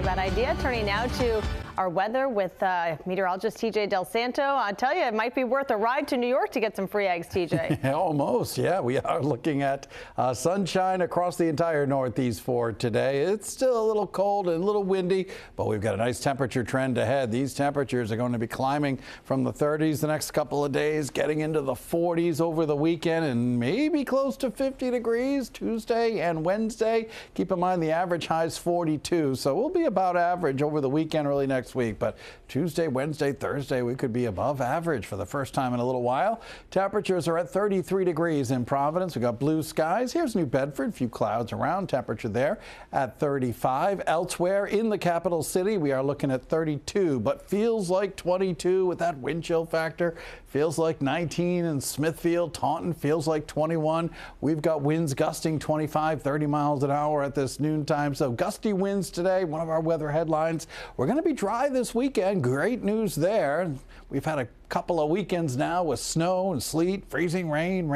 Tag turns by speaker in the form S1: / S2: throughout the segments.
S1: bad idea. Turning now to our weather with meteorologist TJ Del Santo. I tell you, it might be worth a ride to New York to get some free eggs, TJ.
S2: Almost, yeah. We are looking at sunshine across the entire Northeast for today. It's still a little cold and a little windy, but we've got a nice temperature trend ahead. These temperatures are going to be climbing from the 30s the next couple of days, getting into the 40s over the weekend, and maybe close to 50 degrees Tuesday and Wednesday. Keep in mind the average high is 42, so we'll be about average over the weekend, early next week. But Tuesday, Wednesday, Thursday, we could be above average for the first time in a little while. Temperatures are at 33 degrees in Providence. We got blue skies. Here's New Bedford, a few clouds around. Temperature there at 35. Elsewhere in the capital city, we are looking at 32, but feels like 22 with that wind chill factor. Feels like 19 in Smithfield. Taunton feels like 21. We've got winds gusting 25, 30 miles an hour at this noontime. So gusty winds today, one of our weather headlines. We're going to be dry this weekend. Great news there. We've had a couple of weekends now with snow and sleet, freezing rain.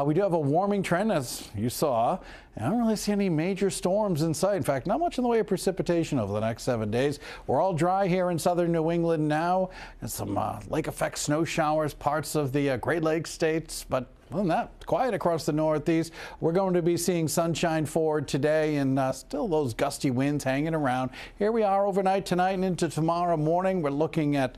S2: We do have a warming trend, as you saw. I don't really see any major storms in sight. In fact, not much in the way of precipitation over the next 7 days. We're all dry here in southern New England now, and some lake effect snow showers, parts of the Great Lakes states, but other than that, quiet across the Northeast. We're going to be seeing sunshine forward today, and still those gusty winds hanging around. Here we are overnight tonight and into tomorrow morning. We're looking at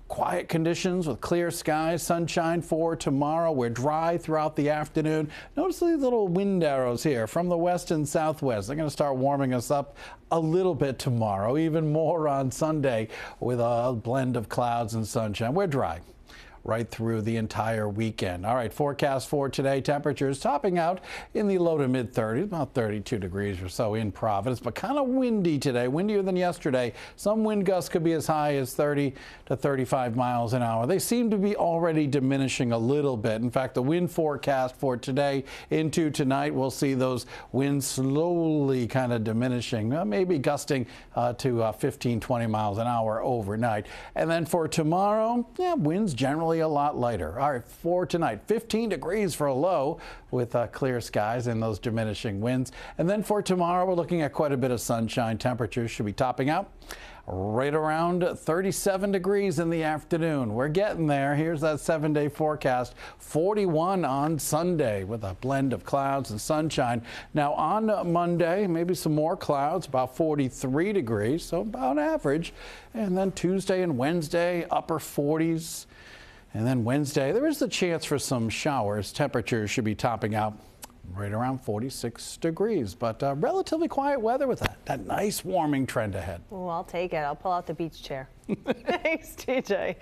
S2: quiet conditions with clear skies, sunshine for tomorrow. We're dry throughout the afternoon. Notice these little wind arrows here from the west and southwest. They're going to start warming us up a little bit tomorrow, even more on Sunday with a blend of clouds and sunshine. We're dry right through the entire weekend. All right, forecast for today, temperatures topping out in the low to mid 30s, about 32 degrees or so in Providence, but kind of windy today, windier than yesterday. Some wind gusts could be as high as 30 to 35 miles an hour. They seem to be already diminishing a little bit. In fact, the wind forecast for today into tonight, we'll see those winds slowly kind of diminishing, maybe gusting to 15, 20 miles an hour overnight. And then for tomorrow, winds generally a lot lighter. All right, for tonight, 15 degrees for a low with clear skies and those diminishing winds. And then for tomorrow, we're looking at quite a bit of sunshine. Temperatures should be topping out right around 37 degrees in the afternoon. We're getting there. Here's that 7-day forecast. 41 on Sunday with a blend of clouds and sunshine. Now on Monday, maybe some more clouds, about 43 degrees, so about average. And then Tuesday and Wednesday, upper 40s. And then Wednesday, there is the chance for some showers. Temperatures should be topping out right around 46 degrees, but relatively quiet weather with that nice warming trend ahead.
S1: Oh, I'll take it. I'll pull out the beach chair. Thanks, TJ.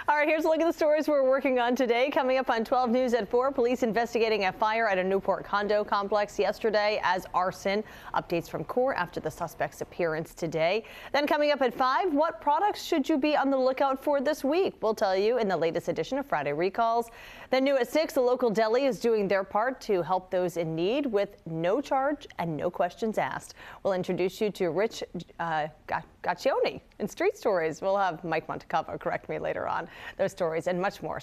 S1: All right, here's a look at the stories we're working on today. Coming up on 12 News at 4, police investigating a fire at a Newport condo complex yesterday as arson. Updates from Core after the suspect's appearance today. Then coming up at 5, what products should you be on the lookout for this week? We'll tell you in the latest edition of Friday Recalls. Then new at 6, the local deli is doing their part to help those in need with no charge and no questions asked. We'll introduce you to Rich Gaccioni in Street Stories. We'll have Mike Montecava correct me later on. Those stories and much more.